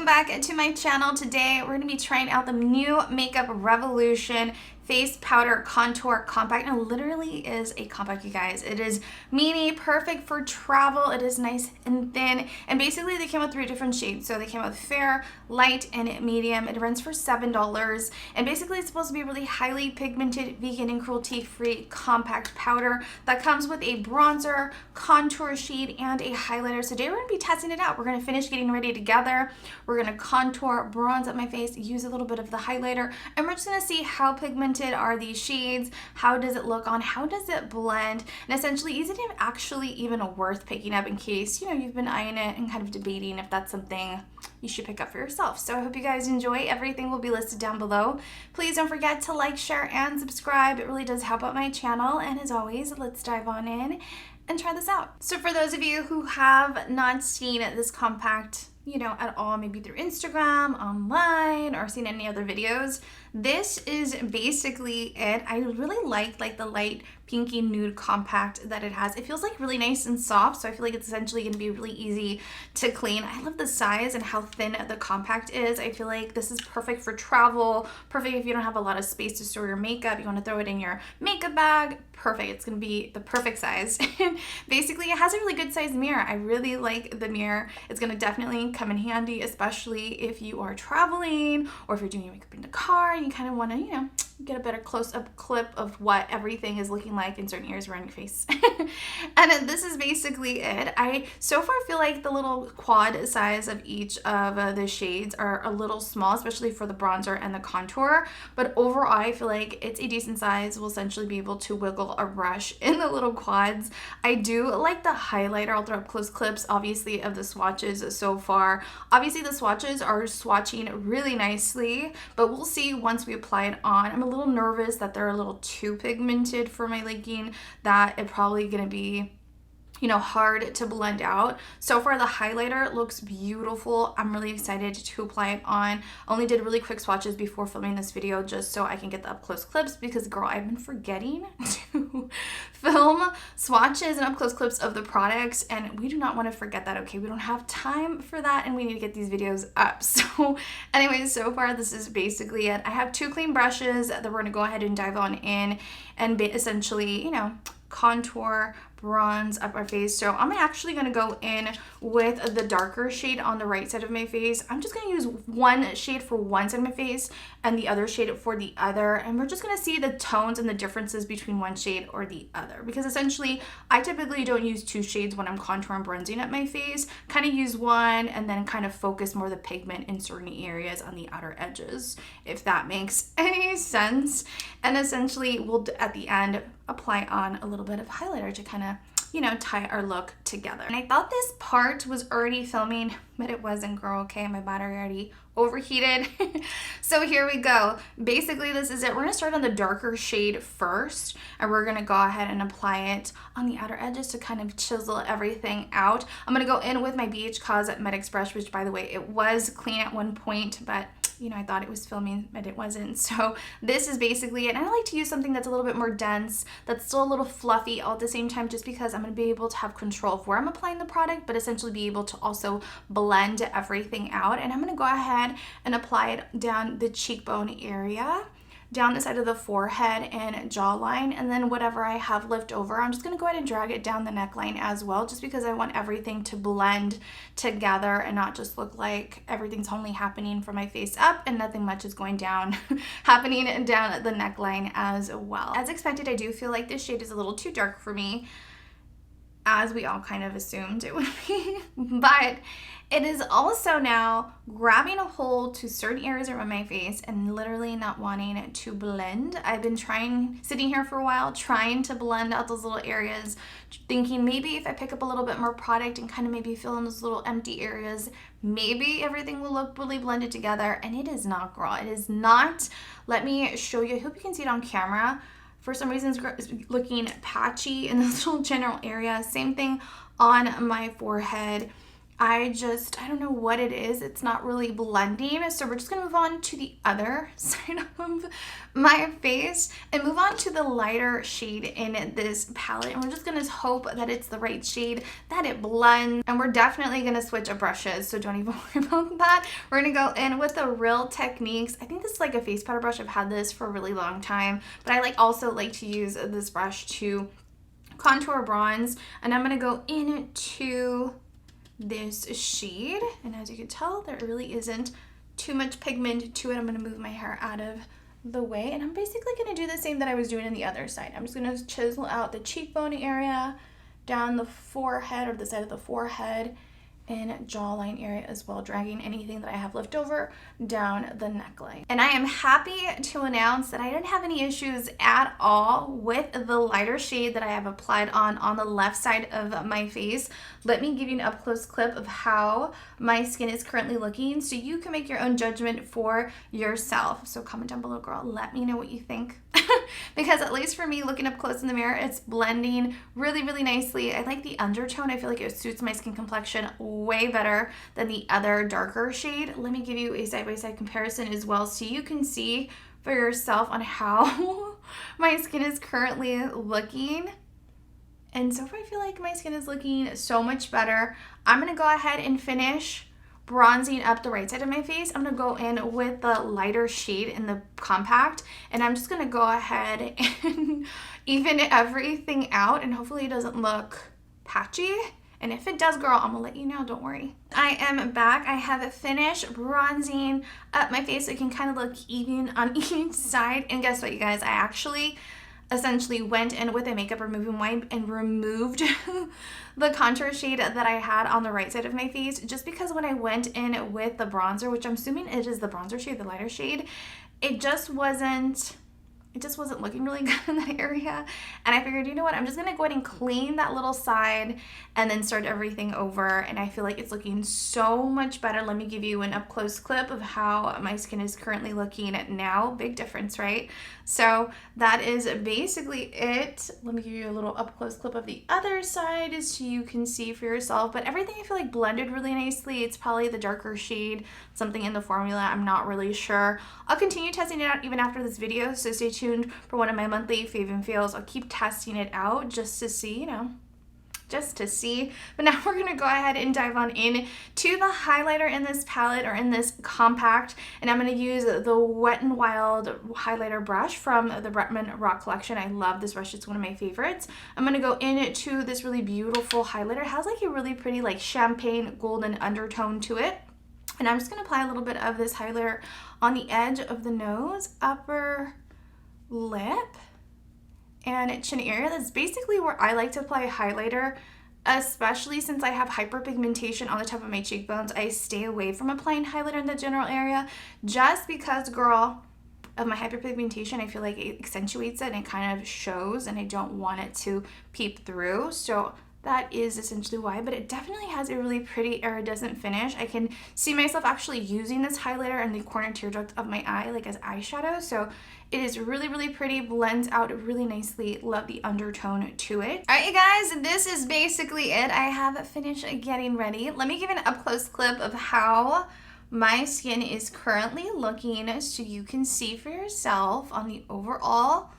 back to my channel. Today we're going to be trying out the new Makeup Revolution Face Powder Contour Compact. Now, literally is a compact, you guys. It is mini, perfect for travel. It is nice and thin. And basically, they came with 3 different shades. So they came with fair, light, and medium. It runs for $7. And basically, it's supposed to be a really highly pigmented, vegan, and cruelty-free compact powder that comes with a bronzer, contour shade, and a highlighter. So today we're going to be testing it out. We're going to finish getting ready together. We're going to contour, bronze up my face, use a little bit of the highlighter, and we're just going to see how pigmented are these shades, how does it look on, how does it blend, and essentially is it actually even worth picking up in case, you know, you've been eyeing it and kind of debating if that's something you should pick up for yourself. So I hope you guys enjoy. Everything will be listed down below. Please don't forget to like, share, and subscribe. It really does help out my channel. And as always, let's dive on in and try this out. So for those of you who have not seen this compact, you know, at all, maybe through Instagram, online, or seen any other videos, this is basically it. I really like the light pinky nude compact that it has. It feels like really nice and soft, so I feel like it's essentially going to be really easy to clean. I love the size and how thin the compact is. I feel like this is perfect for travel, perfect if you don't have a lot of space to store your makeup, you want to throw it in your makeup bag, perfect. It's going to be the perfect size. Basically, it has a really good size mirror. I really like the mirror. It's going to definitely come in handy, especially if you are traveling or if you're doing your makeup in the car and you kind of want to, you know, get a better close-up clip of what everything is looking like in certain areas around your face. And this is basically it. I so far feel like the little quad size of each of the shades are a little small, especially for the bronzer and the contour, but overall I feel like it's a decent size. We'll essentially be able to wiggle a brush in the little quads. I do like the highlighter. I'll throw up close clips obviously of the swatches so far. Obviously the swatches are swatching really nicely, but we'll see once we apply it on. I'm a little nervous that they're a little too pigmented for my liking, that it's probably gonna be, you know, hard to blend out. So far the highlighter looks beautiful. I'm really excited to apply it on. I only did really quick swatches before filming this video just so I can get the up close clips, because girl, I've been forgetting to film swatches and up close clips of the products, and we do not want to forget that, okay? We don't have time for that, and we need to get these videos up. So anyways, so far this is basically it. I have 2 clean brushes that we're going to go ahead and dive on in and essentially, you know, contour, bronze up our face. So I'm actually going to go in with the darker shade on the right side of my face. I'm just going to use one shade for one side of my face and the other shade for the other, and we're just going to see the tones and the differences between one shade or the other, because essentially I typically don't use 2 shades when I'm contouring, bronzing up my face. Kind of use one and then kind of focus more of the pigment in certain areas on the outer edges, if that makes any sense. And essentially we'll at the end apply on a little bit of highlighter to kind of, you know, tie our look together. And I thought this part was already filming, but it wasn't, girl, okay? My battery already overheated. So here we go. Basically, this is it. We're gonna start on the darker shade first, and we're gonna go ahead and apply it on the outer edges to kind of chisel everything out. I'm gonna go in with my BH Cause Medix brush, which by the way, it was clean at one point, but you know, I thought it was filming, but it wasn't. So this is basically it. And I like to use something that's a little bit more dense, that's still a little fluffy all at the same time, just because I'm going to be able to have control of where I'm applying the product, but essentially be able to also blend everything out. And I'm going to go ahead and apply it down the cheekbone area, down the side of the forehead and jawline, and then whatever I have left over, I'm just going to go ahead and drag it down the neckline as well, just because I want everything to blend together and not just look like everything's only happening from my face up and nothing much is going down, happening down the neckline as well. As expected, I do feel like this shade is a little too dark for me, as we all kind of assumed it would be, but it is also now grabbing a hold to certain areas around my face and literally not wanting to blend. I've been sitting here for a while, trying to blend out those little areas, thinking maybe if I pick up a little bit more product and kind of maybe fill in those little empty areas, maybe everything will look really blended together, and it is not, girl. It is not. Let me show you. I hope you can see it on camera. For some reason, it's looking patchy in this little general area. Same thing on my forehead. I don't know what it is. It's not really blending. So we're just gonna move on to the other side of my face and move on to the lighter shade in this palette. And we're just gonna hope that it's the right shade, that it blends. And we're definitely gonna switch up brushes, so don't even worry about that. We're gonna go in with the Real Techniques. I think this is like a face powder brush. I've had this for a really long time, but I also like to use this brush to contour bronze. And I'm gonna go into this shade, and as you can tell, there really isn't too much pigment to it. I'm going to move my hair out of the way, and I'm basically going to do the same that I was doing on the other side. I'm just going to chisel out the cheekbone area, down the forehead or the side of the forehead, and jawline area as well, dragging anything that I have left over down the neckline. And I am happy to announce that I didn't have any issues at all with the lighter shade that I have applied on the left side of my face. Let me give you an up close clip of how my skin is currently looking so you can make your own judgment for yourself. So comment down below, girl, let me know what you think. Because at least for me, looking up close in the mirror, it's blending really, really nicely. I like the undertone. I feel like it suits my skin complexion way better than the other darker shade. Let me give you a side-by-side comparison as well so you can see for yourself on how my skin is currently looking. And so far, I feel like my skin is looking so much better. I'm going to go ahead and finish bronzing up the right side of my face. I'm going to go in with the lighter shade in the compact, and I'm just going to go ahead and even everything out, and hopefully it doesn't look patchy. And if it does, girl, I'm gonna let you know, don't worry. I am back. I have finished bronzing up my face so it can kind of look even on each side. And guess what, you guys? I actually essentially went in with a makeup removing wipe and removed the contour shade that I had on the right side of my face, just because when I went in with the bronzer, which I'm assuming it is the bronzer shade, the lighter shade, it just wasn't looking really good in that area. And I figured, you know what, I'm just gonna go ahead and clean that little side and then start everything over. And I feel like it's looking so much better. Let me give you an up close clip of how my skin is currently looking now. Big difference, right? So that is basically it. Let me give you a little up close clip of the other side so you can see for yourself. But everything I feel like blended really nicely. It's probably the darker shade, something in the formula, I'm not really sure. I'll continue testing it out even after this video, so stay tuned for one of my monthly fave and fails. I'll keep testing it out just to see, just to see. But now we're gonna go ahead and dive on in to the highlighter in this palette, or in this compact, and I'm gonna use the Wet n Wild highlighter brush from the Bretman Rock collection. I love this brush, it's one of my favorites. I'm gonna go into this really beautiful highlighter. It has like a really pretty like champagne golden undertone to it. And I'm just gonna apply a little bit of this highlighter on the edge of the nose, upper lip, and chin area. That's basically where I like to apply a highlighter, especially since I have hyperpigmentation on the top of my cheekbones. I stay away from applying highlighter in the general area just because, girl, of my hyperpigmentation. I feel like it accentuates it and it kind of shows, and I don't want it to peep through. So that is essentially why, but it definitely has a really pretty iridescent finish. I can see myself actually using this highlighter in the corner tear duct of my eye, like as eyeshadow. So it is really, really pretty, blends out really nicely. Love the undertone to it. All right, you guys, this is basically it. I have finished getting ready. Let me give an up close clip of how my skin is currently looking so you can see for yourself on the overall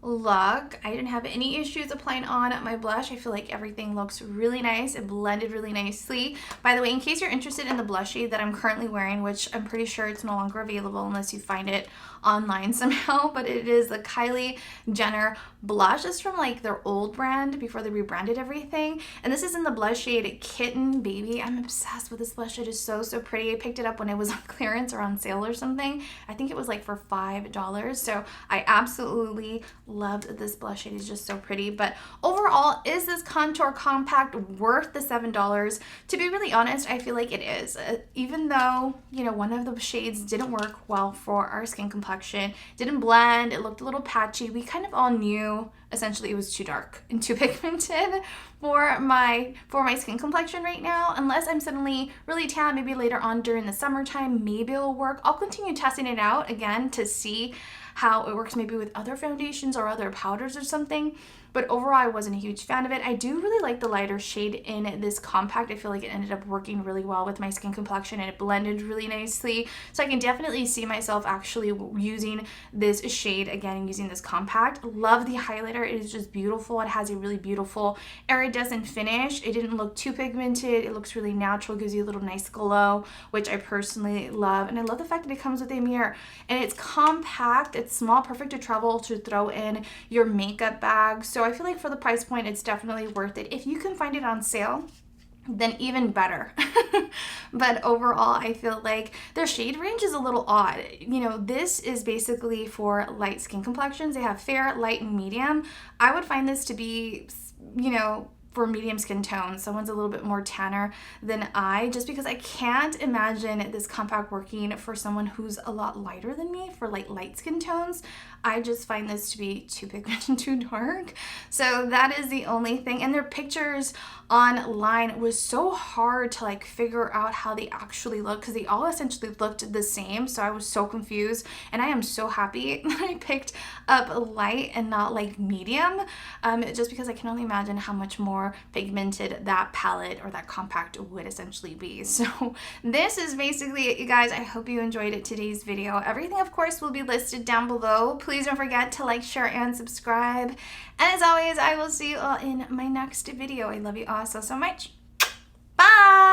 look. I didn't have any issues applying on my blush. I feel like everything looks really nice. It blended really nicely. By the way, in case you're interested in the blush shade that I'm currently wearing, which I'm pretty sure it's no longer available unless you find it online somehow, but it is the Kylie Jenner blush. It's from like their old brand before they rebranded everything. And this is in the blush shade Kitten Baby. I'm obsessed with this blush. It is so, so pretty. I picked it up when it was on clearance or on sale or something. I think it was like for $5. So I absolutely loved this blush shade. It's just so pretty. But overall, is this contour compact worth the $7? To be really honest, I feel like it is. Even though, one of the shades didn't work well for our skin complexion, didn't blend, it looked a little patchy. We kind of all knew essentially it was too dark and too pigmented for my skin complexion right now. Unless I'm suddenly really tan, maybe later on during the summertime, maybe it'll work. I'll continue testing it out again to see how it works maybe with other foundations or other powders or something. but overall I wasn't a huge fan of it. I do really like the lighter shade in this compact. I feel like it ended up working really well with my skin complexion and it blended really nicely. So I can definitely see myself actually using this shade again and using this compact. Love the highlighter. It is just beautiful. It has a really beautiful iridescent finish. It didn't look too pigmented. It looks really natural, gives you a little nice glow, which I personally love. And I love the fact that it comes with a mirror and it's compact, it's small, perfect to travel, to throw in your makeup bag. So I feel like for the price point, it's definitely worth it. If you can find it on sale, then even better. But overall, I feel like their shade range is a little odd. You know, this is basically for light skin complexions. They have fair, light, and medium. I would find this to be, you know, for medium skin tone. Someone's a little bit more tanner than I, just because I can't imagine this compact working for someone who's a lot lighter than me for like light skin tones. I just find this to be too pigmented and too dark. So that is the only thing. And their pictures online was so hard to like figure out how they actually look, because they all essentially looked the same. So I was so confused, and I am so happy that I picked up light and not like medium, just because I can only imagine how much more pigmented that palette or that compact would essentially be. So this is basically it, you guys. I hope you enjoyed today's video. Everything, of course, will be listed down below. Please don't forget to like, share, and subscribe. And as always, I will see you all in my next video. I love you all so much. Bye!